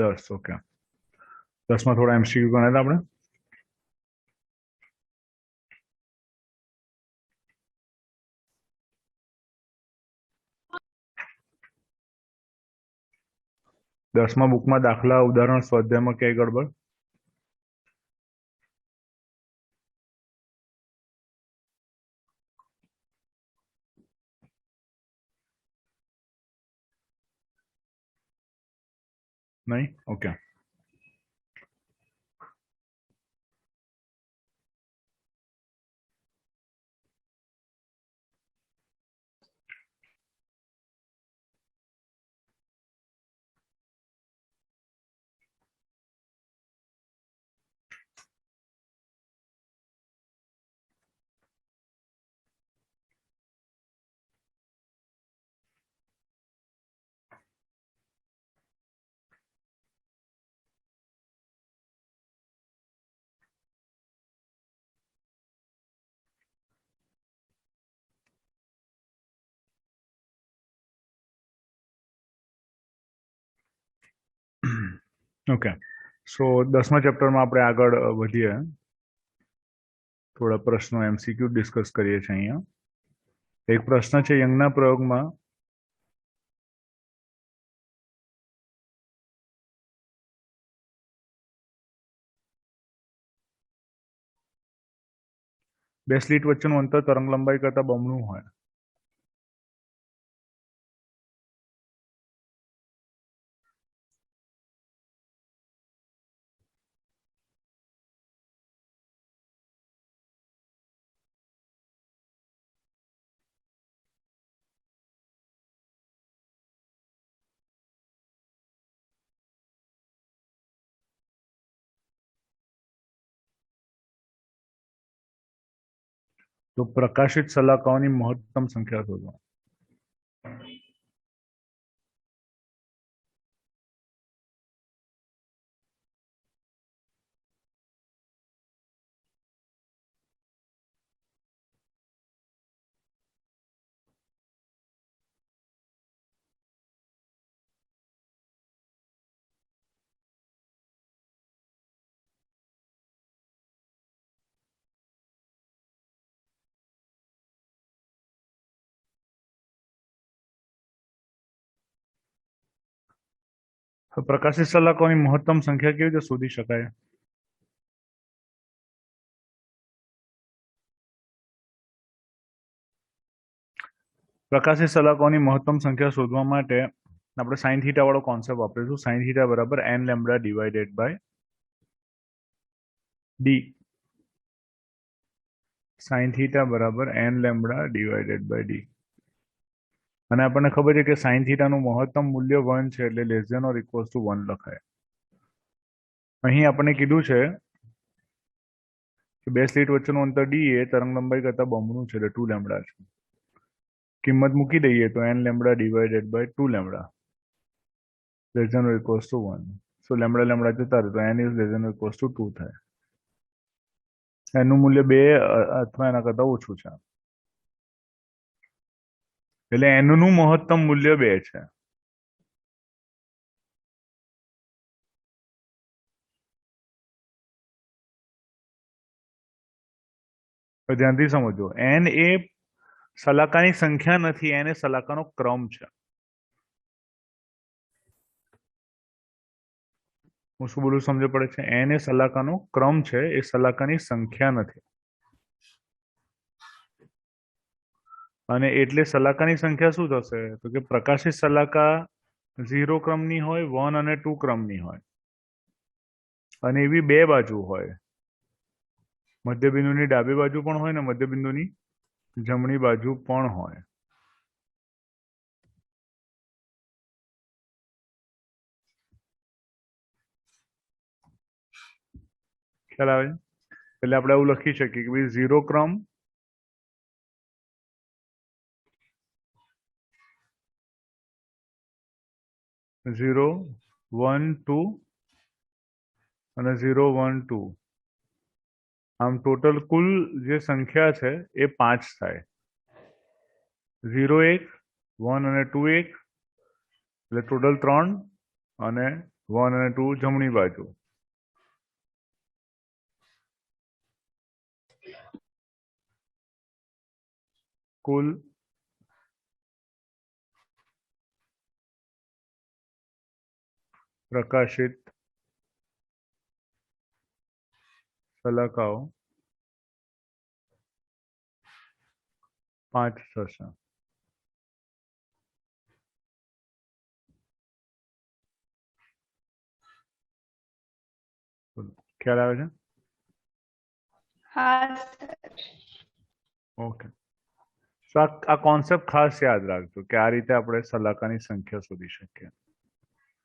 10. Okay, 10 में थोड़ा MCQ गणा था આપણે. 10 માં બુકમાં દાખલા ઉદાહરણ સ્વાધ્યાયમાં કઈ ગડબડ? नहीं? ओके. ओके, सो 10મા ચેપ્ટરમાં આપણે આગળ વધીએ. થોડા પ્રશ્નો એમસીક્યુ ડિસ્કસ કરીએ છીએ. અહીંયા એક પ્રશ્ન છે, યંગના પ્રયોગમાં બે સ્લિટ વચ્ચેનું અંતર તરંગ લંબાઈ કરતા બમણું હોય. તો પ્રકાશિત સલાખાઓની મહત્તમ સંખ્યા શોધો. તો પ્રકાશિત સલાખાઓની મહત્તમ સંખ્યા કેવી રીતે શોધી શકાય? પ્રકાશિત સલાખાઓની મહત્તમ સંખ્યા શોધવા માટે આપણે સાઇન થીટા વાળો કોન્સેપ્ટ વાપરીશું. સાઇન થીટા બરાબર n lambda divided by d. Sine theta બરાબર n lambda divided by d. અને આપણને ખબર છે કે સાઇન થીટાનું મહત્તમ મૂલ્ય 1 છે, એટલે less than or equals to 1 લખાય. અહીં આપણને કીધું છે કે બે સ્લિટ વચ્ચેનું અંતર d એ તરંગ લંબાઈ કરતા બમણું છે, એટલે 2 લેમ્બડા છે. કિંમત મૂકી દઈએ તો n lambda divided by 2 lambda less than or equals to 1. So lambda lambda જતા રહે તો n is less than or equals to 2 થાય. એનું મૂલ્ય 2 અથવા એના કરતા ઓછું છે, એટલે એનું મહત્તમ મૂલ્ય 2 છે. ધ્યાનથી સમજો, n એ સલાકાની સંખ્યા નથી, n એ સલાકાનો ક્રમ છે. હું શું બોલું સમજ પડે છે? n એ સલાકાનો ક્રમ છે, એ સલાકાની સંખ્યા નથી. અને એટલે સલાકાની સંખ્યા શું થશે? તો કે પ્રકાશિત સલાકા 0 ક્રમની હોય, 1 અને 2 ક્રમની હોય, અને એવી બે બાજુ હોય. મધ્યબિંદુની ડાબી બાજુ પણ હોય ને મધ્યબિંદુની જમણી બાજુ પણ હોય. ખ્યાલ આવે? એટલે આપણે એવું લખી શકીએ કે ભાઈ 0 ક્રમ, 0 1 2 અને 0 1 2. આમ ટોટલ કુલ જે સંખ્યા છે એ 5 થાય. 0 1 1 અને 2 1 એટલે ટોટલ 3 અને 1 અને 2 જમણી બાજુ. કુલ પ્રકાશિત શલાકાઓ 5 થશે. ખ્યાલ આવે છે? हाँ सर। ઓકે. તો આ કોન્સેપ્ટ ખાસ યાદ રાખજો કે આ રીતે આપણે સલાકાની સંખ્યા શોધી શકીએ.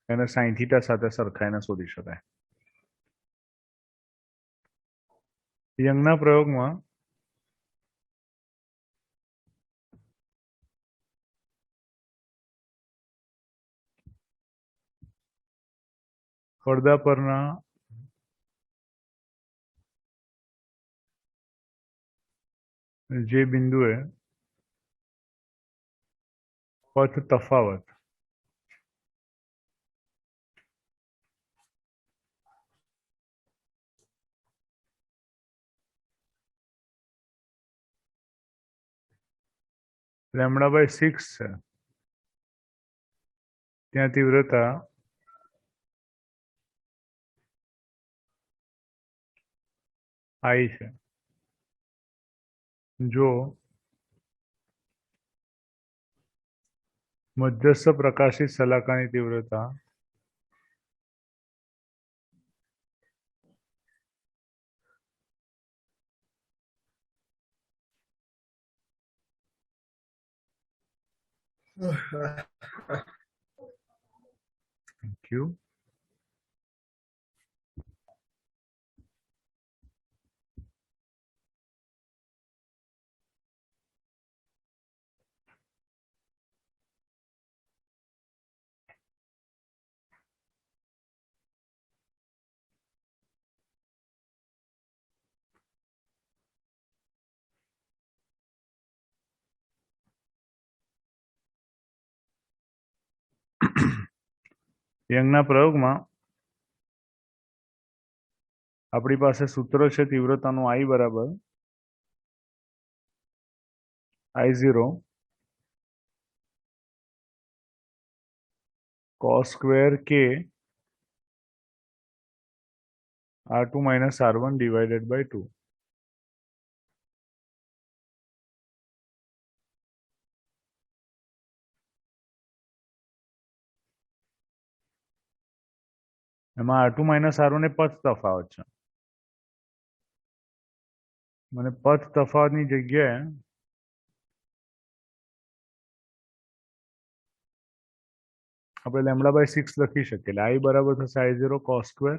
એને સાઈન થીટા સાથે સરખાઈને શોધી શકાય. યંગના પ્રયોગમાં પડદા પરના જે બિંદુએ પથ તફાવત λ/6 છે ત્યાં તીવ્રતા I છે. જો મધ્યસ્થ પ્રકાશિત શલાકાની તીવ્રતા Thank you. યંગના પ્રયોગમાં આપણી પાસે સૂત્ર છે તીવ્રતાનું I બરાબર I0 cos square K R2 minus R1 divided by 2. એમાં R2 minus R1 એ પથ તફાવત છે. મને પથ તફાવતની જગ્યાએ આપણે λ/6 લખી શકીએ. એટલે I બરાબર થશે I0 cos સ્ક્વેર.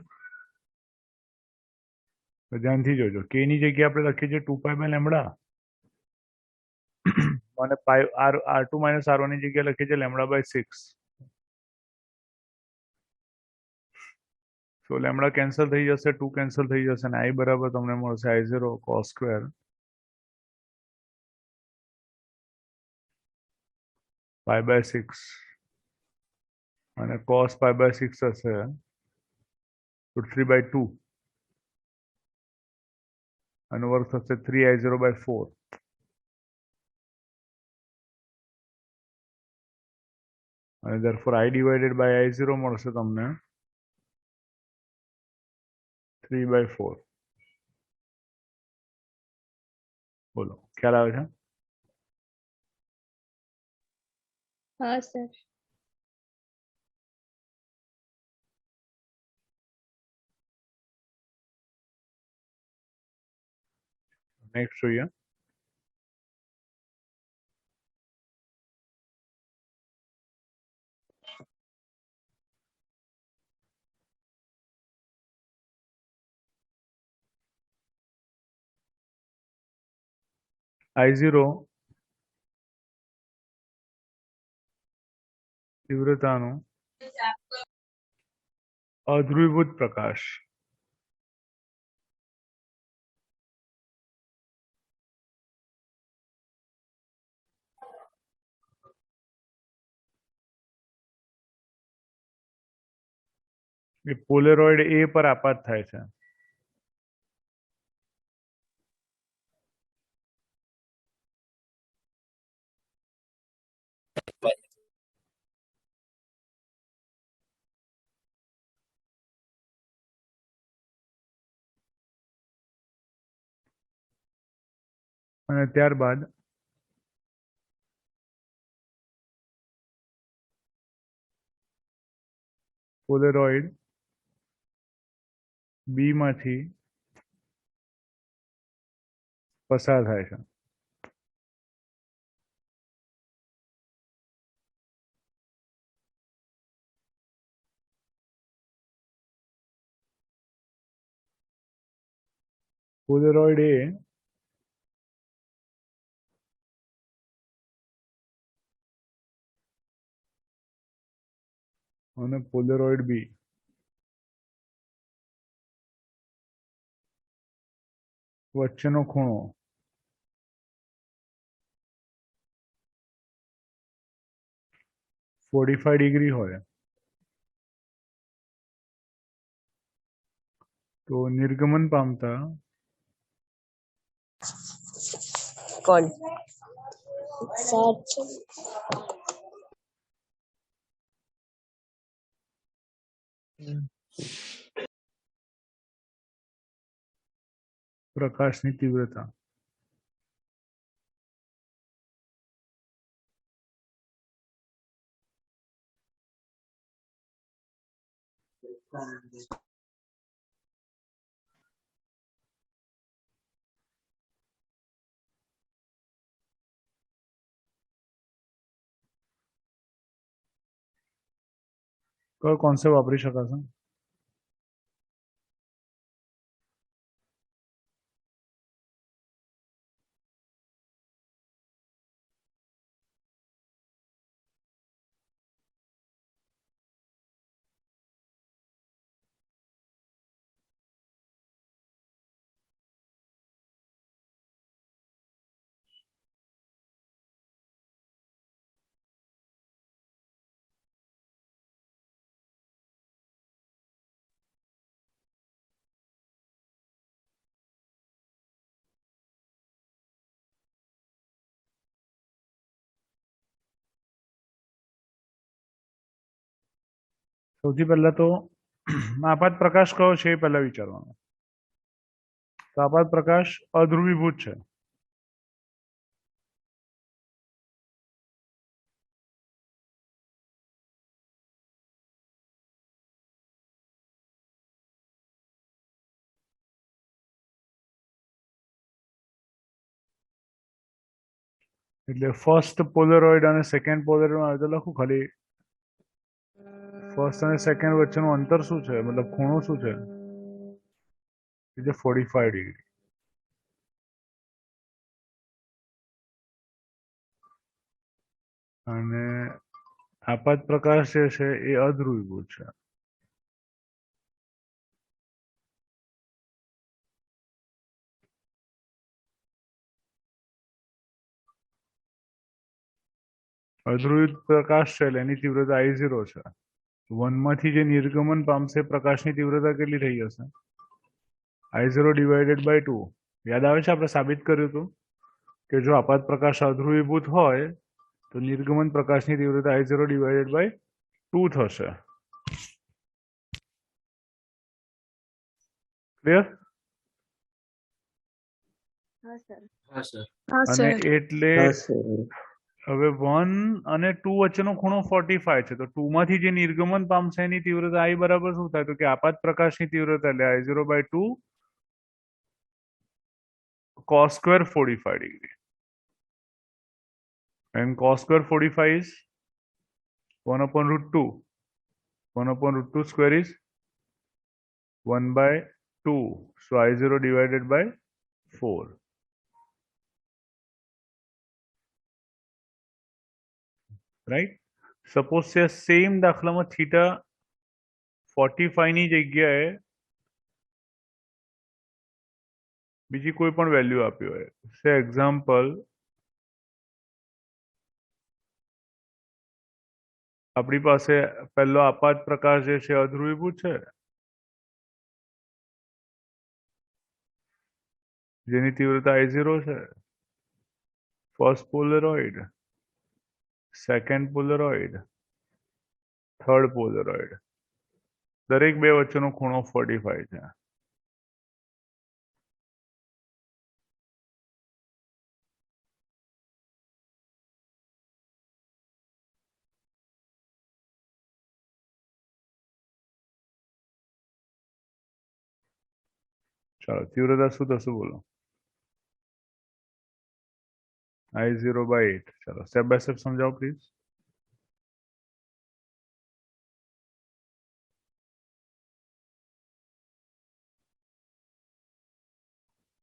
ધ્યાનથી જોજો, K ની જગ્યાએ આપણે લખીએ છીએ 2π/λ અને R2 minus R1 ની જગ્યાએ લખીએ છીએ λ/6. તો લેમડા કેન્સલ થઈ જશે, 2 કેન્સલ થઈ જશે અને I બરાબર તમને મળશે I0 cos સ્ક્વેર π/6 અને cos π/6 હશે √3/2 અને વર્ગ થશે 3I0/4 અને therefore I divided by I0 મળશે તમને 3/4. બોલો, ખ્યાલ આવે છે? हाँ सर। નેક્સ્ટ જોઈએ. I0 તીવ્રતાનું અધ્રુવીભૂત પ્રકાશ એ પોલેરોઇડ એ પર આપાત થાય છે. અને ત્યારબાદ પોલેરોઇડ બી માંથી પસાર થાય છે. પોલેરોઇડ એ અને પોલેરોઇડ બી વચ્ચેનો ખૂણો 45 ડિગ્રી હોય તો નિર્ગમન પામતા કોણ પ્રકાશની તીવ્રતા કયો કોન્સેપ્ટ વાપરી શકાશે? સૌથી પહેલા તો આપાત પ્રકાશ કયો છે એ પહેલા વિચારવાનું. તો આપાત પ્રકાશ અધ્રુવીભૂત છે. એટલે ફર્સ્ટ પોલેરોઇડ અને સેકન્ડ પોલેરોઇડ આવે તો લખું ખાલી ફર્સ્ટ અને સેકન્ડ વચ્ચેનું અંતર શું છે, મતલબ ખૂણો શું છે? એટલે 45 ડિગ્રી. અને આપાત પ્રકાશ જે છે એ અધ્રુવીભૂત છે. અધ્રુવિત પ્રકાશ છે એટલે એની તીવ્રતા I0 છે. 1 માંથી જે નિર્ગમન પામશે પ્રકાશની તીવ્રતા કેટલી થઈ જશે? I0 divided by 2. યાદ આવે છે આપણે સાબિત કર્યું હતું કે જો આપાત પ્રકાશ અધ્રુવીભૂત હોય તો નિર્ગમન પ્રકાશની તીવ્રતા I0 ડિવાઇડેડ બાય 2 થશે. ક્લિયર? અને એટલે હવે 1 અને 2 વચ્ચેનો ખૂણો 45 છે તો 2 માંથી જે નિર્ગમન પામશે એની તીવ્રતા I બરાબર શું થાય? તો કે આપાત પ્રકાશની તીવ્રતા એટલે I0 by 2 cos square 45 degree. And cos square 45 is 1 upon root 2. 1 upon root 2 square is 1 by 2. So I0 divided by 4. Right? Suppose છે સેમ દાખલામાં થીટા 45 ની જગ્યાએ બીજી કોઈ પણ વેલ્યુ આપી હોય. સે એક્ઝામ્પલ આપણી પાસે પહેલો આપાત પ્રકાશ જે છે અધ્રુવીભૂત છે જેની તીવ્રતા I0 છે, ફર્સ્ટ પોલેરોઇડ, સેકન્ડ પોલેરોઇડ, થર્ડ પોલેરોઇડ, દરેક બે વચ્ચેનો ખૂણો 45 છે. ચાલો તીવ્રતા શું થશે બોલો? I0/8. ચાલો સ્ટેપ બાય સ્ટેપ સમજાવો please.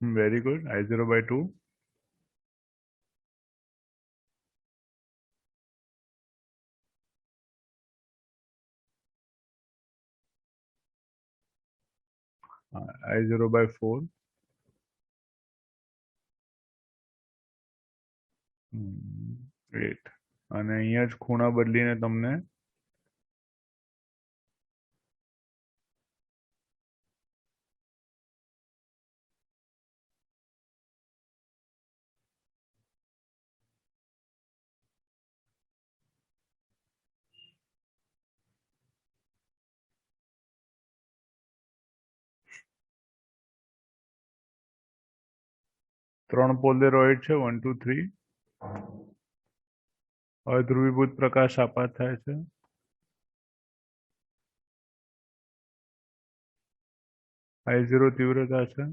Very good. I0/2. I0/4. Great. અને અહીંયા જ ખૂણા બદલીને તમને ત્રણ પોલેરોઇડ છે, 1 2 3. અધ્રુવીભૂત પ્રકાશ આપાત થાય છે. I0 તીવ્રતા છે.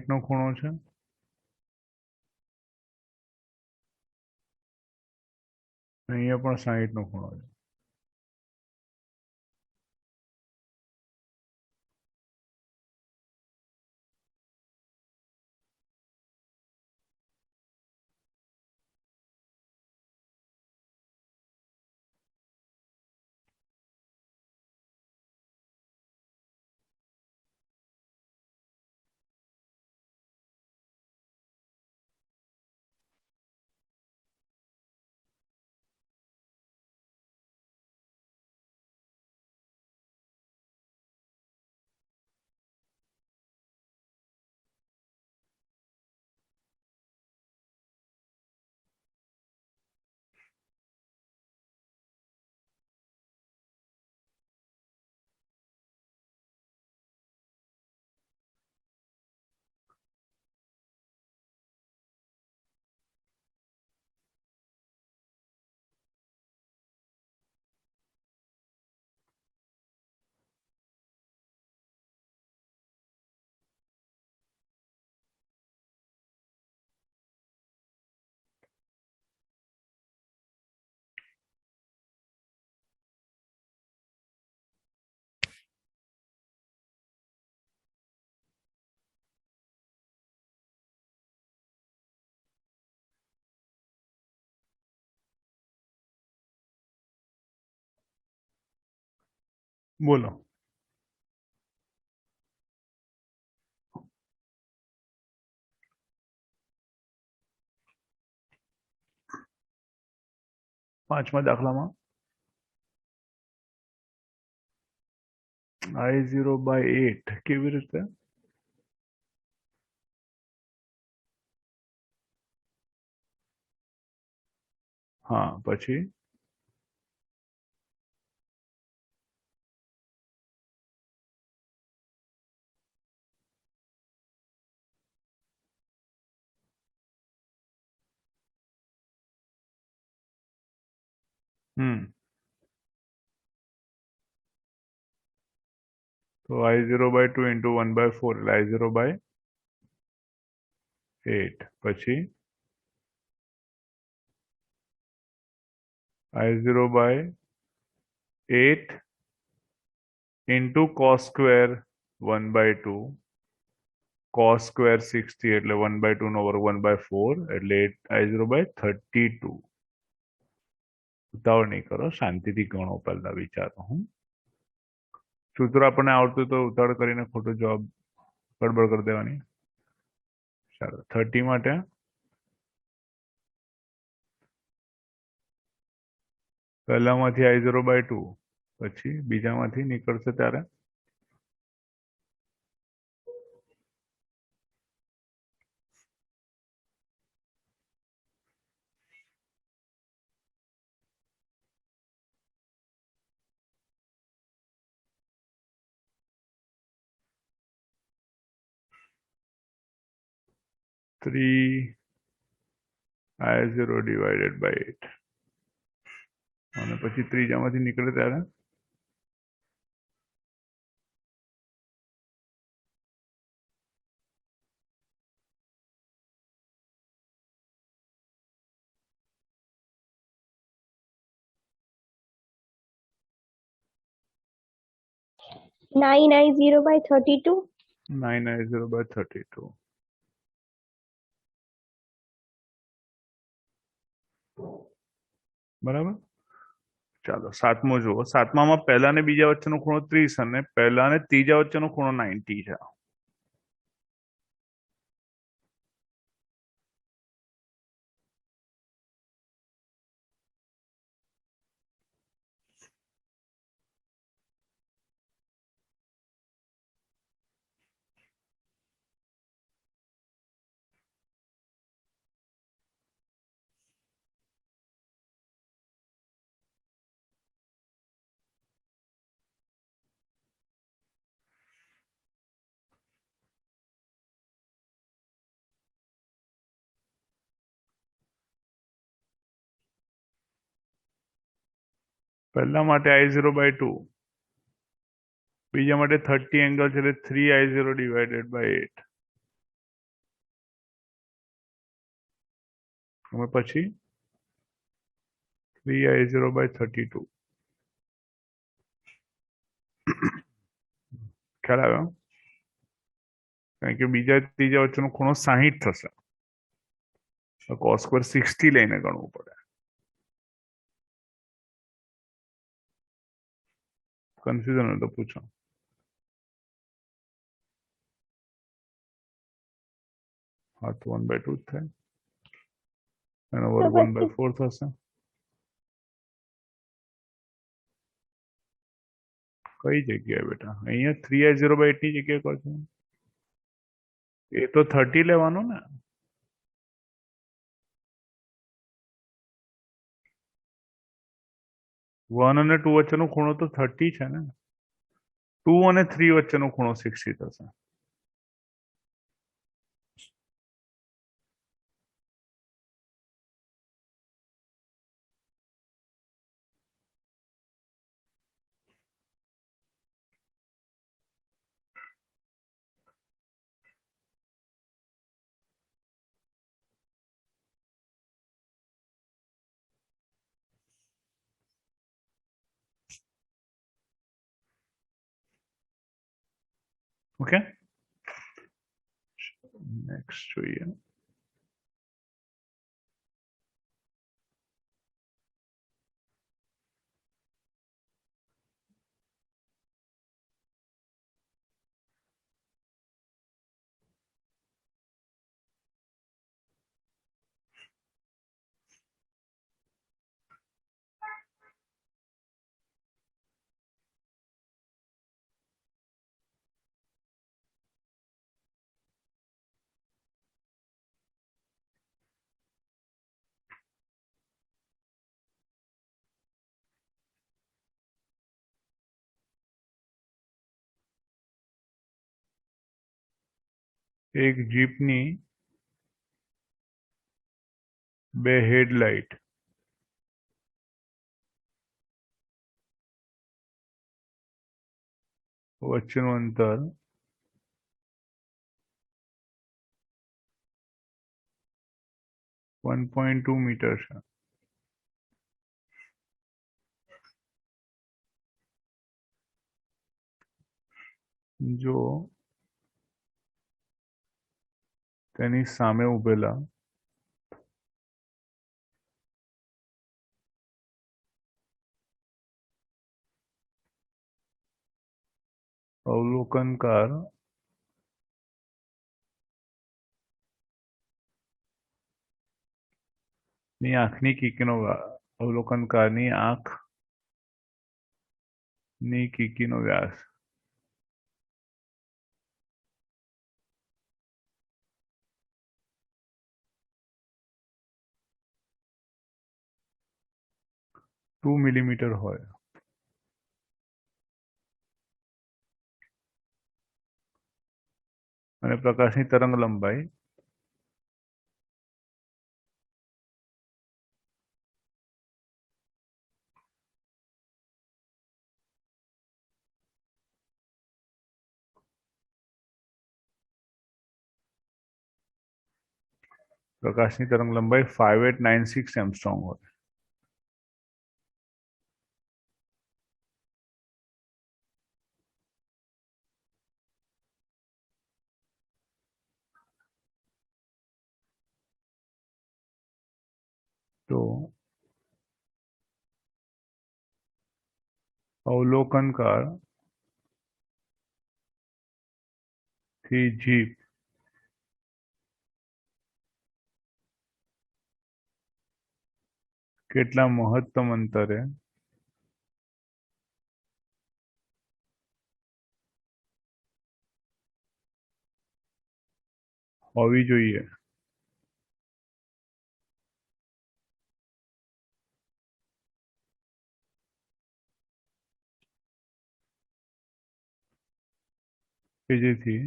નો ખૂણો છે. અહીંયા પણ 60 નો ખૂણો છે. બોલો. પાંચમા દાખલામાં I0/8 કેવી રીતે? હા, પછી તો I0/2 into 1/4 એટલે I0/8. પછી I0/8 into cos square 1/2. cos square 60 એટલે 1/2 નો વર્ગ 1/4 એટલે I0/32. ઉતાવળ નહીં કરો, શાંતિથી ગણો, પહેલા વિચારો. સૂત્ર આપણને આવડતું તો ઉતાવળ કરીને ખોટો જવાબ ગડબડ કરી દેવાની. ચાલો 30 માટે પહેલામાંથી I0/2, પછી બીજામાંથી નીકળશે ત્યારે 3I0 ડિવાઇડેડ બાય 8 અને પછી ત્રીજામાંથી નીકળે ત્યારે 9I0 by 32. 9I0 by 32. બરાબર. ચાલો સાતમો જુઓ. સાતમામાં પહેલા ને બીજા વચ્ચેનો ખૂણો 30 અને પહેલા ને ત્રીજા વચ્ચેનો ખૂણો 90 છે. પહેલા માટે I0 બાય 2, બીજા માટે 30 એંગલ છે એટલે 3I0 ડિવાઇડેડ બાય 8 અને પછી 3I0 બાય 32. ખ્યાલ આવ્યો? કારણ કે બીજા ત્રીજા વચ્ચેનો ખૂણો 60 થશે, તો cos સ્ક્વેર 60 લઈને ગણવું પડે. કન્ફ્યુઝન હોય તો પૂછો. હા તો 1/2 જ થાય, એનો વર્ગ 1/4 થશે. કઈ જગ્યાએ બેટા? અહીંયા 3I0 બાય 8 ની જગ્યાએ કહો છો? એ તો 30 લેવાનું ને. વન અને 2 વચ્ચેનો ખૂણો તો 30 છે ને. 2 અને 3 વચ્ચેનો ખૂણો 60 થશે. ઓકે, નેક્સ્ટ જોઈએ. એક જીપની બે હેડલાઇટ વચ્ચેનું અંતર 1.2 મીટર છે. જો તેની સામે ઉભેલા અવલોકનકાર ની આંખની કીકીનો અવલોકનકારની આંખની કીકીનો વ્યાસ 2 મિલીમીટર હોય અને પ્રકાશની તરંગ લંબાઈ પ્રકાશની તરંગ લંબાઈ 5896 એંગસ્ટ્રોમ હોય। तो अवलोकनकार થી જીપ કેટલા મહત્તમ અંતરે હોવી જોઈએ? કે જેથી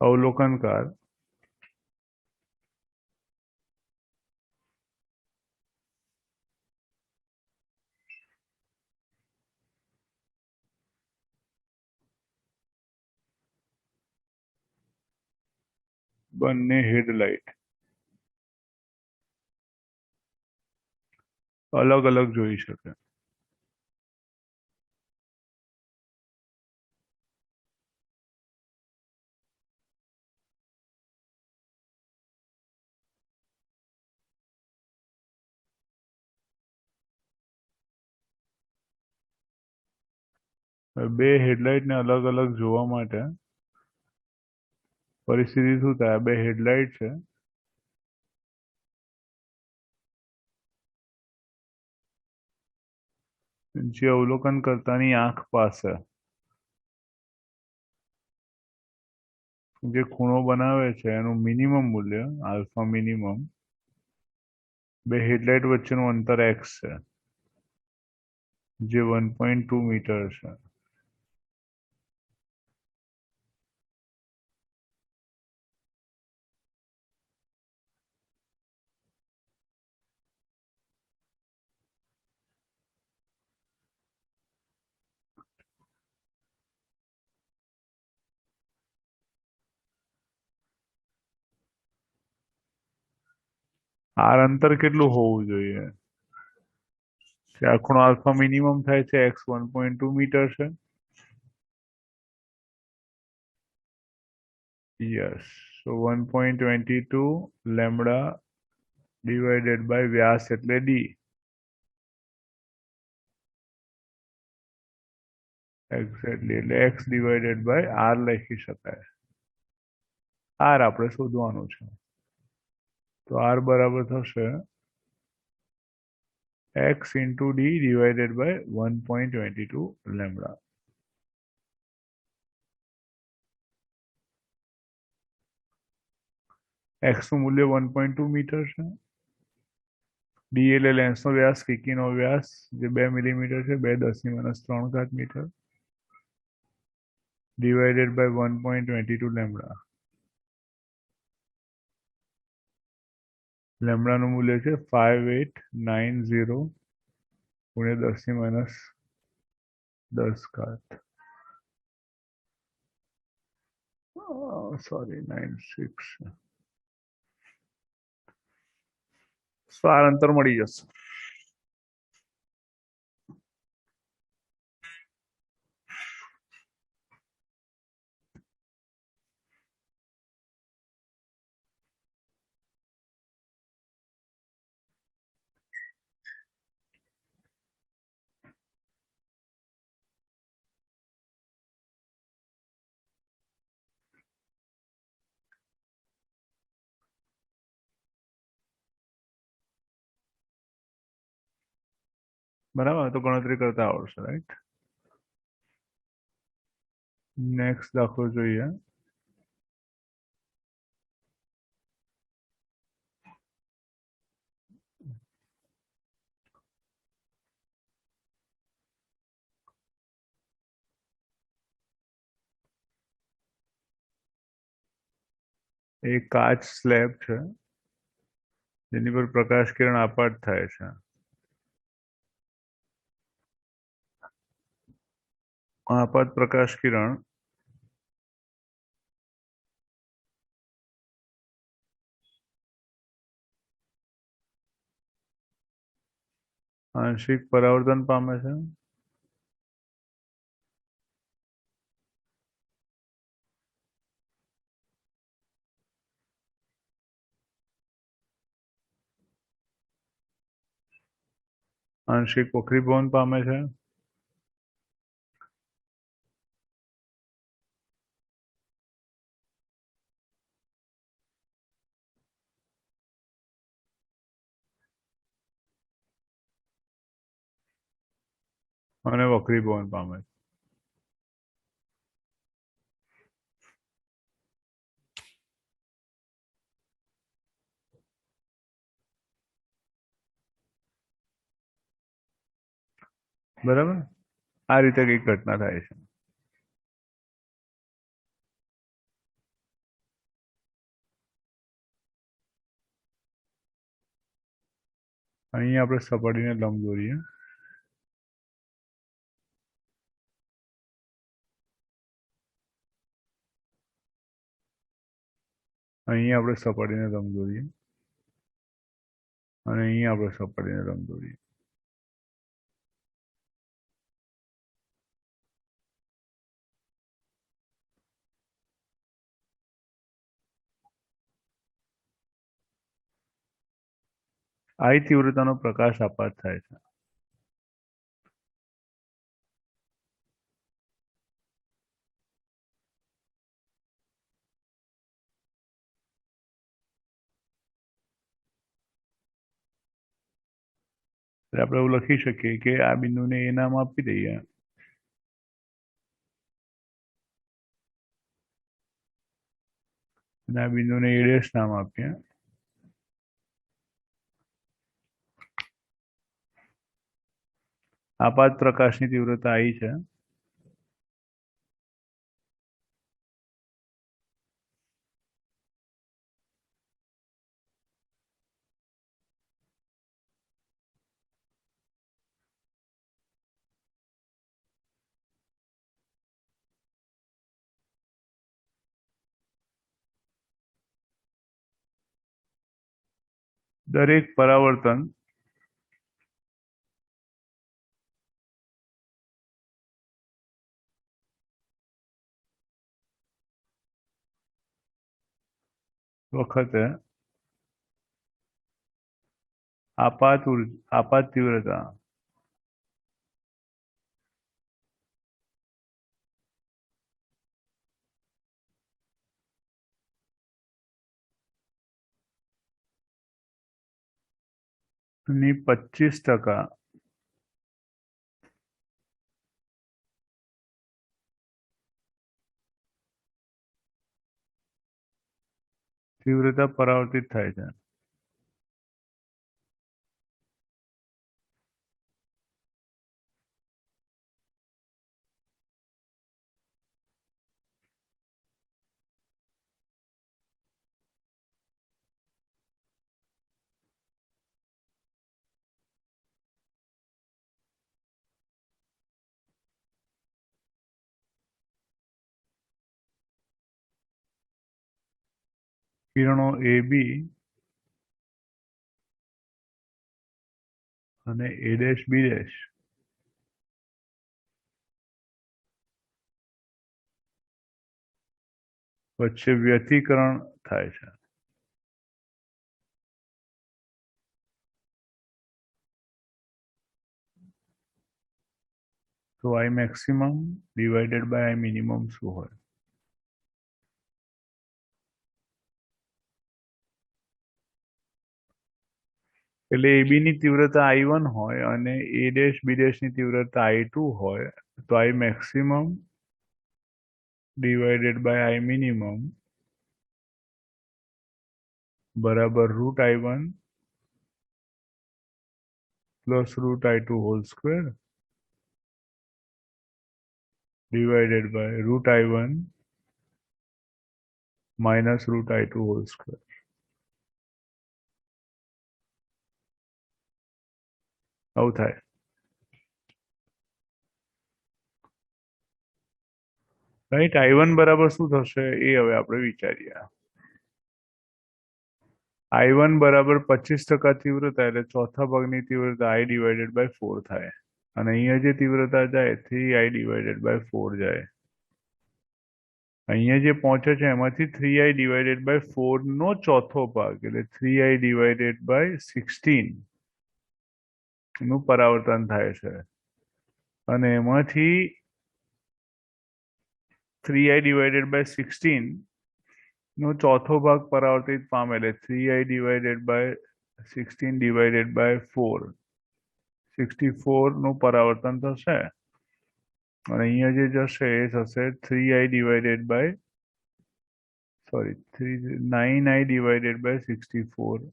અવલોકનકાર બંને હેડલાઇટ અલગ અલગ જોઈ શકે। બે હેડલાઇટને અલગ અલગ જોવા માટે પરિસ્થિતિ શું થાય? બે હેડલાઇટ છે, જે અવલોકનકર્તાની આંખ પાસે જે ખૂણો બનાવે છે એનું મિનિમમ મૂલ્ય આલ્ફા મિનિમમ બે હેડલાઇટ વચ્ચેનું અંતર x છે, જે 1.2 મીટર છે। આર અંતર કેટલું હોવું જોઈએ? આ ખૂણો આલ્ફા મિનિમમ થાય છે, x 1.2 મીટર છે। Yes, so 1.22 lambda divided by વ્યાસ એટલે d, એક્ઝેક્ટલી એટલે x ડિવાઇડેડ બાય r લખી શકાય। r આપણે શોધવાનું છે, તો r બરાબર થશે x into d divided by 1.22 lambda. x નું મૂલ્ય 1.2 મીટર છે, d એટલે લેન્સનો વ્યાસ, ફીકીનો વ્યાસ જે 2 મિલીમીટર છે, 2 × 10⁻³ મીટર ડિવાઇડેડ બાય 1.22 લેમ્બડા। લેમ્બડાનું મૂલ્ય છે 5890 × 10⁻⁻⁰ સોરી 96। તો આ અંતર મળી જશે। બરાબર, તો ગણતરી કરતા આવડશે, રાઈટ? નેક્સ્ટ દાખલો જોઈએ। એક કાચ સ્લેબ છે જેની પર પ્રકાશ કિરણ આપાત થાય છે। આપાત પ્રકાશ કિરણ આંશિક પરાવર્તન પામે છે આંશિક વક્રીભવન પામે છે અને વક્રીભવન પામે છે. બરાબર, આ રીતે કઈક ઘટના થાય છે. અહીં આપણે સપાટીને લંબ દોરીએ. અહીં આપણે સપાટીને લંબ દોરીએ અને અહીં આપણે સપાટીને લંબ દોરીએ. આ તીવ્રતાનો પ્રકાશ આપાત થાય છે. આપણે એવું લખી શકીએ કે આ બિંદુને એ નામ આપી દઈએ અને આ બિંદુને એ ડેશ નામ આપીએ. આપાત પ્રકાશની તીવ્રતા I છે. દરેક પરાવર્તન વખતે આપાત તીવ્રતા ની 25% તીવ્રતા પરાવર્તિત થાય છે. કિરણો AB અને A ડેશ B ડેશ વચ્ચે વ્યતિકરણ થાય છે. તો I maximum divided by I minimum શું હોય? એટલે AB ની તીવ્રતા I1 હોય અને A ડેશ B ડેશ ની તીવ્રતા I2 હોય તો I maximum divided by I minimum બરાબર √I1 plus √I2 whole square divided by √I1 minus √I2 whole square. આવું થાય. રાઈટ I1 બરાબર શું થશે એ હવે આપણે વિચારીએ. I1 બરાબર 25% તીવ્રતા એટલે ચોથા ભાગની તીવ્રતા I ડિવાઇડેડ બાય 4 થાય અને અહીંયા જે તીવ્રતા જાય 3I ડિવાઇડેડ બાય 4 જાય. અહીંયા જે પહોંચે છે એમાંથી 3I ડિવાઇડેડ બાય 4 નો ચોથો ભાગ એટલે 3I ડિવાઇડેડ બાય 16 નું પરાવર્તન થાય છે અને એમાંથી 3I ડિવાઇડેડ બાય 16 નો ચોથો ભાગ પરાવર્તિત પામે એટલે 3I divided by 16 divided by 4 64 નું પરાવર્તન થશે અને અહીંયા જે જશે એ થશે 3I divided by 9I divided by 64.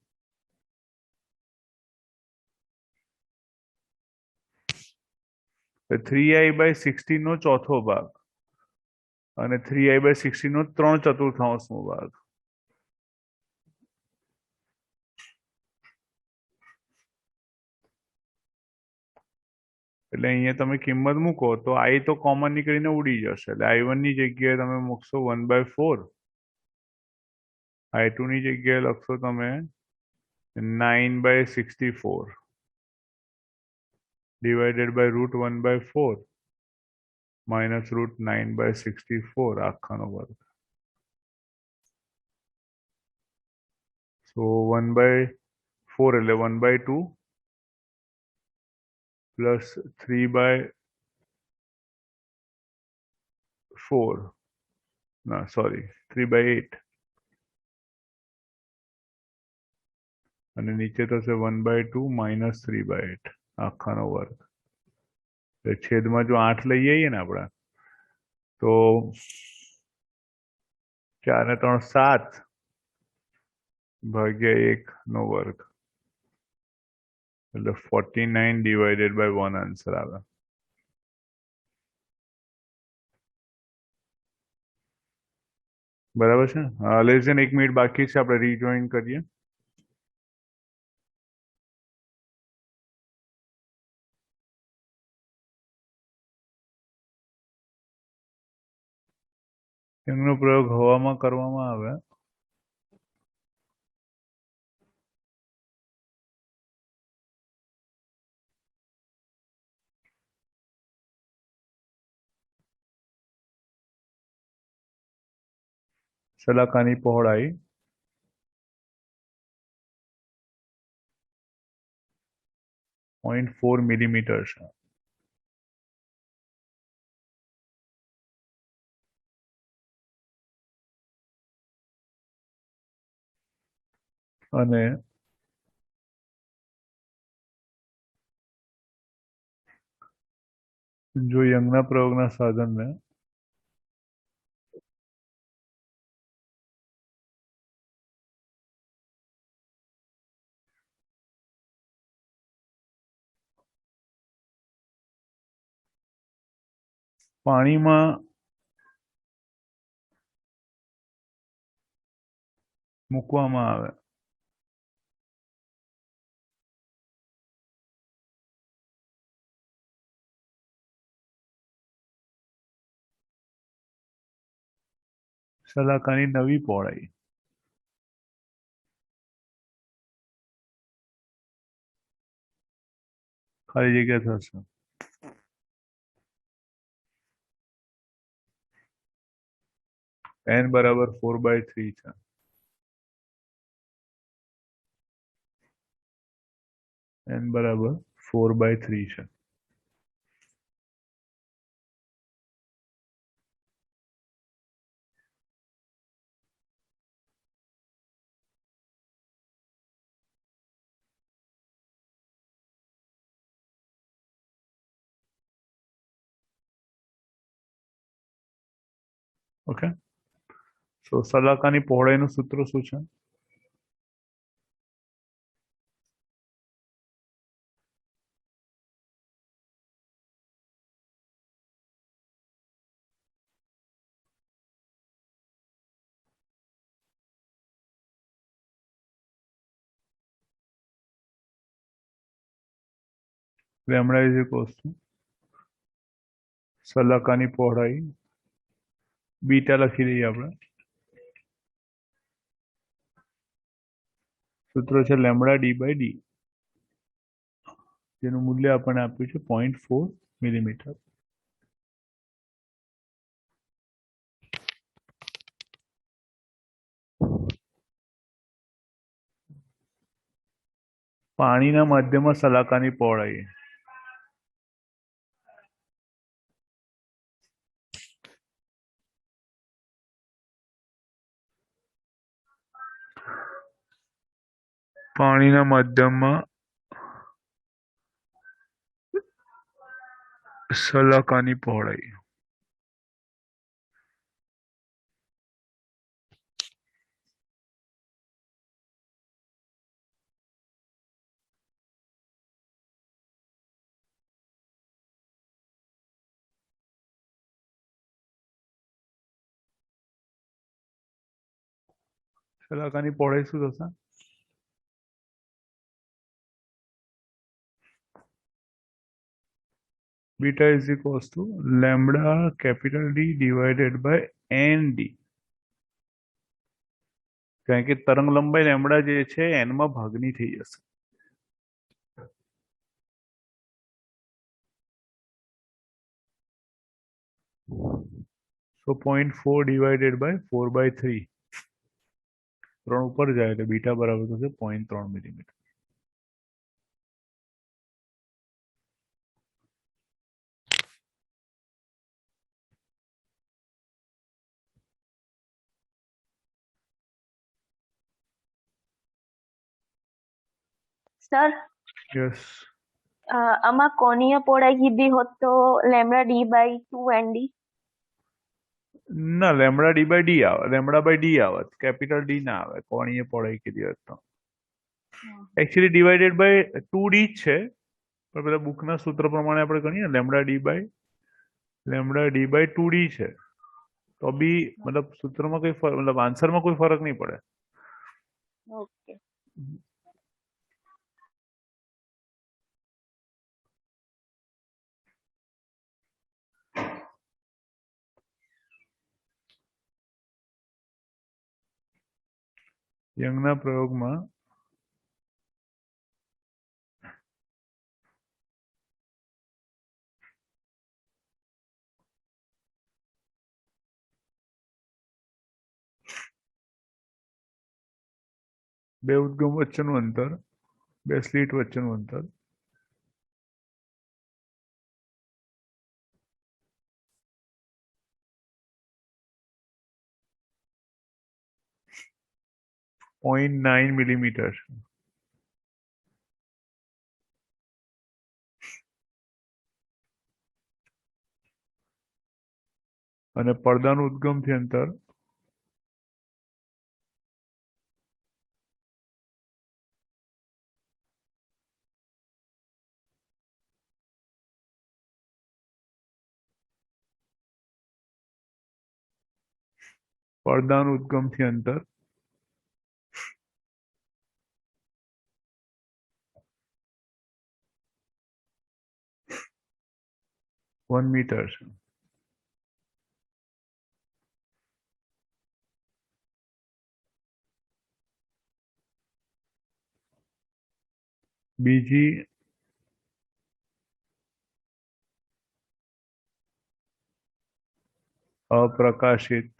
તો 3I બાય 16 નો ચોથો ભાગ અને 3I બાય 16 નો 3/4 ભાગ. એટલે અહીંયા તમે કિંમત મૂકો તો I તો કોમન નીકળીને ઉડી જશે એટલે I1 ની જગ્યાએ તમે મૂકશો 1/4. I2 ની જગ્યાએ લખશો તમે 9/64 ડિવાઇડેડ બાય √1/4 માઇનસ √9/64 આખાનો વર્ગ. સો 1/4 એટલે 1/2 પ્લસ 3/4 ના સોરી 3/8 અને નીચે થશે 1/2 માઇનસ 3/8 આખાનો વર્ગ. એટલે છેદમાં જો 8 લઈ આવીએ ને આપણે તો 4 ને 3 7 ભાગ્યા 1 નો વર્ગ એટલે 49 ડિવાઇડેડ બાય 1 આન્સર આવે. બરાબર છે. લેસ દેન 1 મિનિટ બાકી છે આપણે રીજોઈન કરીએ. એમનો પ્રયોગ હવામાં કરવામાં આવે સલાકાની પહોળાઈ 0.4 મિલીમીટર છે અને જો યંગના પ્રયોગના સાધનને પાણીમાં મૂકવામાં આવે સલાકાની નવી પહોળાઈ ખાલી જગ્યા થશે n બરાબર 4/3 છે. n બરાબર 4/3 છે. ઓકે. સો સલાકાની પહોળાઈનું સૂત્ર શું છે? લેમ્ડા ઇઝ ઇક્વલ્સ ટુ સલાકાની પહોળાઈ બીટા લખી દઈએ આપણે. સૂત્ર છે લેમડા ડી બાય ડી, જેનું મૂલ્ય આપણને આપ્યું છે 0.4 મિલીમીટર. પાણીના માધ્યમમાં સલાકાની પહોળાઈ. પાણીના માધ્યમમાં સલાકાની પહોળાઈ. સલાકાની પહોળાઈ શું થશે? Beta is equals to lambda capital D divided by N D. કારણ કે તરંગ લંબાઈ લેમડા જે છે એન માં ભાગની થઈ જશે. સો 0.4 ડિવાઇડેડ બાય 4/3. 3 ઉપર જાય એટલે બીટા બરાબર થશે 0.3 મિલીમીટર. Sir yes. આમાં કોણીય પહોળાઈ કીધી હોત તો લેમડા ડી બાય 2 એનડી. ના, લેમડા ડી બાય ડી આવે, લેમડા બાય ડી આવે, કેપિટલ ડી ના આવે. કોણીય પહોળાઈ કીધી હોત તો એકચ્યુઅલી ડિવાઇડેડ બાય 2d જ છે, પણ પેલા બુકના સૂત્ર પ્રમાણે આપણે ગણીએ લેમડા ડી બાય 2d છે, તો બી મતલબ સૂત્રમાં કોઈ મતલબ આન્સરમાં કોઈ ફરક નહીં પડે. ઓકે. યંગના પ્રયોગમાં બે ઉદ્ગમ વચ્ચેનું અંતર, બે સ્લીટ વચ્ચેનું અંતર .9 મિલીમીટર. અને પડદાનું ઉદ્ગમથી અંતર પડદાનું ઉદ્ગમથી અંતર 1 મીટર છે. બીજી અપ્રકાશિત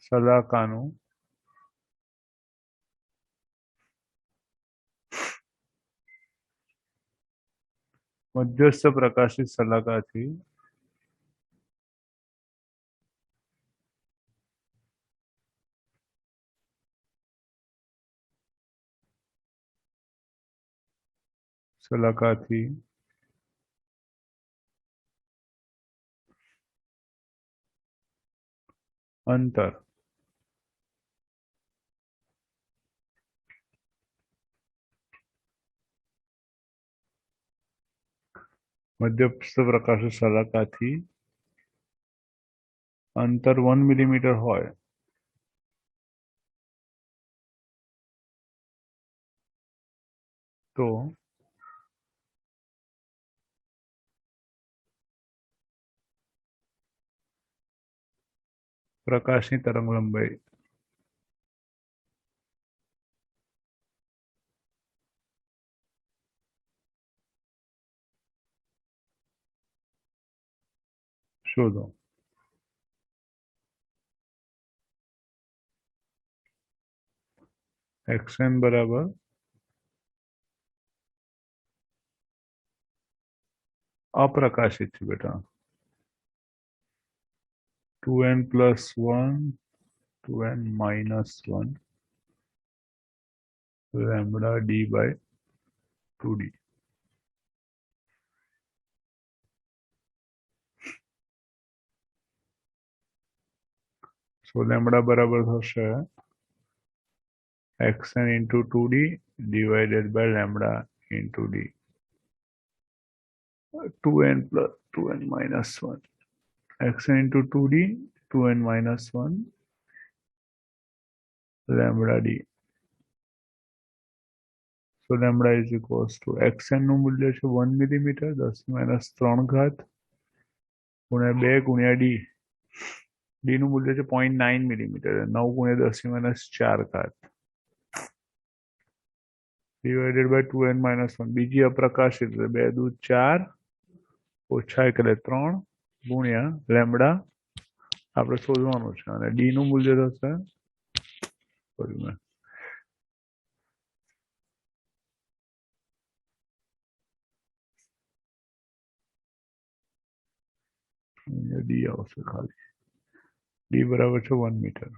સલાકાનું મધ્યસ્થ પ્રકાશિત સલાકાથી અંતર મધ્યસ્થ પ્રકાશિત સલાકાથી અંતર 1 મિલીમીટર હોય તો પ્રકાશની તરંગલંબાઈ શોધો. xn બરાબર અપ્રકાશિત છે બેટા. 2n + 1 2n - 1 lambda d/2d. So lambda બરાબર થશે xn into 2d divided by lambda into d. 2n plus 2n minus 1. xn into 2d 2n minus 1 lambda d. So lambda is equals to xn નું મૂલ્ય છે 1 millimetre 10 - 3 ગુણ્યા 2 ગુણ્યા d. d નું મૂલ્ય છે 0.9 મિલીમીટર 9 ગુણ્યા 10 - 4 divided by 2n minus 1. બીજી અપ્રકાશિત 2 દુ 4 ઓછા 1 એટલે 3 ગુણ્યા લેમ્બડા આપણે શોધવાનું છે અને d નું મૂલ્ય થશે d આવશે ખાલી. d બરાબર છે 1 મીટર.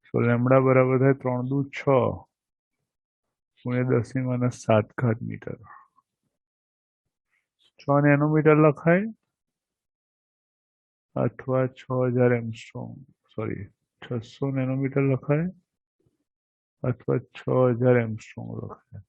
સો લેમ્બડા બરાબર થાય 3 દુ 6 ગુણ્યા 10 - 7 મીટર. 6 નેનોમીટર લખાય અથવા 6000 એંગસ્ટ્રોમ સોરી 600 નેનોમીટર લખાય અથવા 6000 એંગસ્ટ્રોમ લખાય.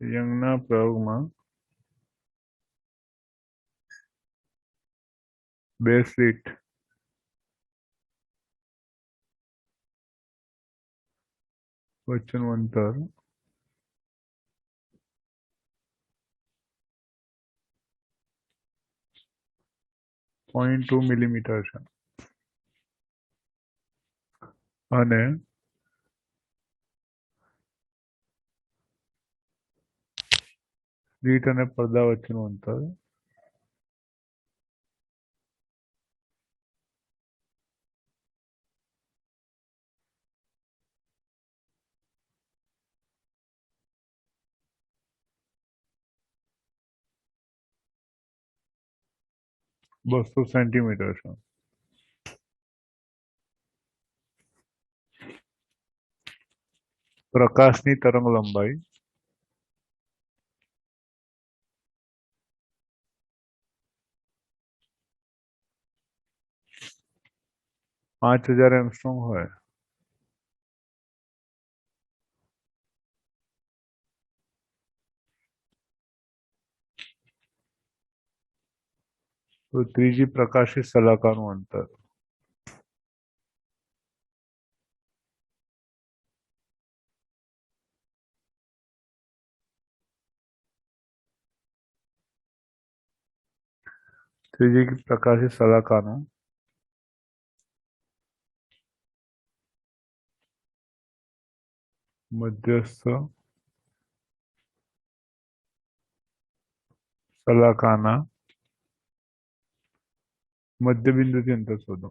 યંગના પ્રયોગમાં 2 સ્લિટ વચ્ચેનું અંતર 0.2 મિલીમીટર છે અને સ્લિટ અને પડદા વચ્ચેનું અંતર 200 સેન્ટીમીટર છે. પ્રકાશની તરંગલંબાઈ પાંચ 5000 એંગસ્ટ્રોમ હોય તો ત્રીજી પ્રકાશિત સલાખાનું અંતર મધ્યસ્થ સલાખાના મધ્યબિંદુથી અંતર શોધો.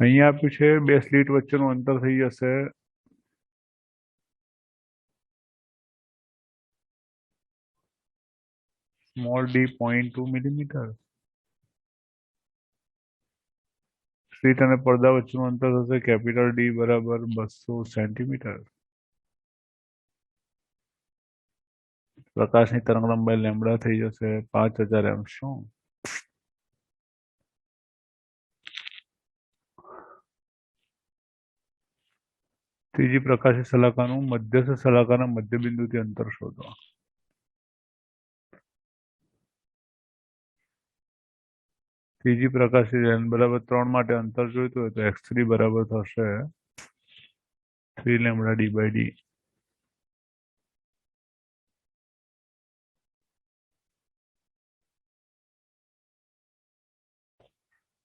અહીંયા આપ્યું છે 2 સ્લિટ વચ્ચેનું અંતર થઈ જશે સ્મોલ ડી 0.2 મિલીમીટર. સ્લિટ અને પડદા વચ્ચેનું અંતર થશે કેપિટલ ડી બરાબર 200 સેન્ટીમીટર. પ્રકાશની તરંગ લંબાઈ લેમ્બડા થઈ જશે 5000 એંગસ્ટ્રોમ. ત્રીજી પ્રકાશી સલાકાનું મધ્યસ્થ સલાકાના મધ્ય બિંદુથી અંતર શોધો. ત્રીજી પ્રકાશી n બરાબર 3 માટે અંતર જોઈતું હોય તો x3 બરાબર થશે 3 lambda D by D.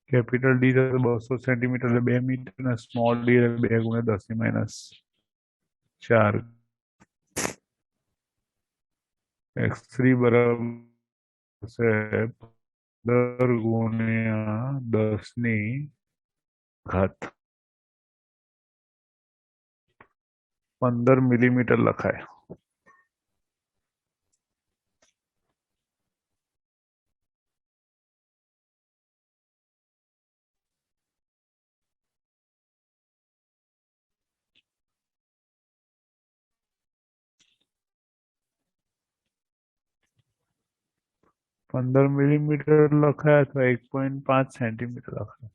Capital D થશે 200 સેન્ટીમીટર એટલે 2 મીટર અને સ્મોલ ડી એટલે 2 ગુણ્યા 10⁻⁴. x3 બરાબર થશે 15 ગુણ્યા 10⁻⁴. 15 મિલીમીટર લખાય. પંદર મિલીમીટર લખાય અથવા 1.5 સેન્ટીમીટર લખાય.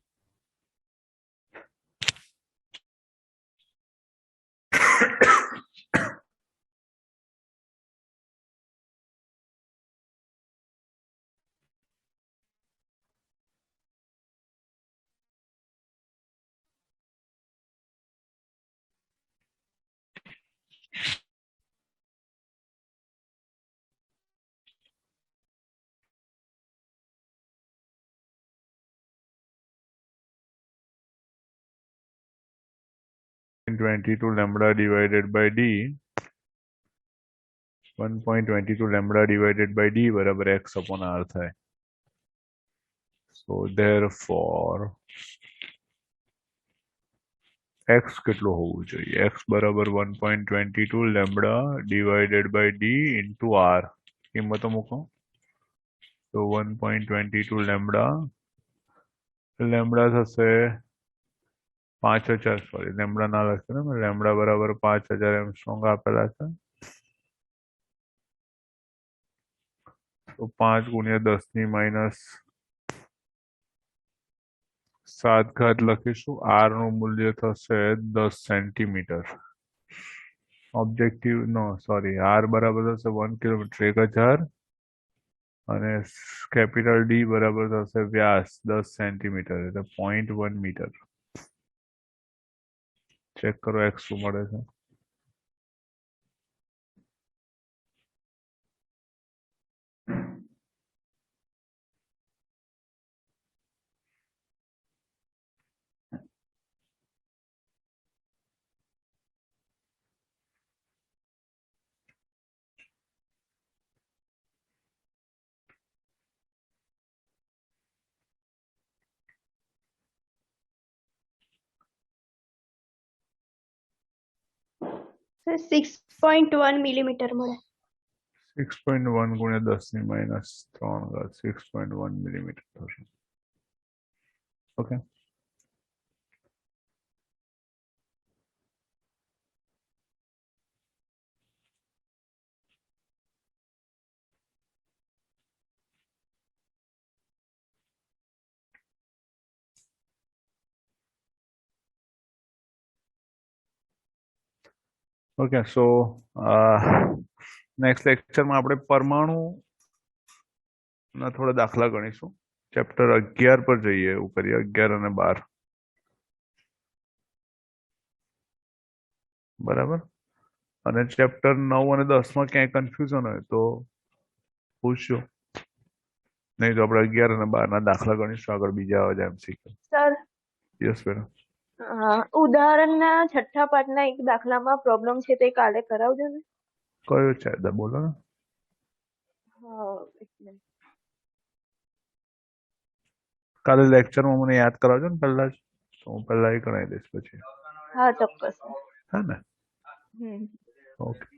λ divided by d 1.22 lambda divided by d બરાબર x upon r થાય. So therefore x કેટલો હોવું જોઈએ? x બરાબર 1.22 lambda divided by d into r. કિંમતો મૂકો. તો 1.22 lambda થશે 5000. સોરી, લેમ્બડા ના લખશે ને, લેમ્બડા બરાબર 5000 એંગસ્ટ્રોમ આપેલા છે. તો 5 ગુણ્યા 10⁻⁷ લખીશું. આર નું મૂલ્ય થશે 10 સેન્ટીમીટર. ઓબ્જેક્ટિવ આર બરાબર થશે 1 કિલોમીટર 1000 અને કેપિટલ ડી બરાબર થશે વ્યાસ 10 સેન્ટીમીટર એટલે 0.1 મીટર. ચેક કરો x શું મળે છે. સર 6.1 મિલીમીટર મળે. 6.1 ગુણ્યા 10⁻⁴ 6.1 મિલીમીટર થશે. ઓકે. ઓકે, સો નેક્સ્ટ લેક્ચરમાં આપણે પરમાણુ ના થોડા દાખલા ગણીશું. ચેપ્ટર 11 પર જઈએ, એવું કરીએ. 11 અને 12 બરાબર. અને ચેપ્ટર 9 અને 10 માં ક્યાંય કન્ફ્યુઝન હોય તો પૂછજો, નહીં તો આપણે 11 અને 12 ના દાખલા ગણીશું આગળ. બીજા આવે MCQ. સર યસ બેટા. ઉદાહરણના છઠ્ઠા પાઠના એક દાખલામાં પ્રોબ્લેમ છે તો એ કાલે કરાવજો ને. કયો છે બોલો ને. હા, એટલે કાલે લેક્ચરમાં મને યાદ કરાવજો ને પહેલા જ, તો હું પહેલા એ કરાવી દઈશ પછી. હા ચોક્કસ. હા ને. હમ. ઓકે.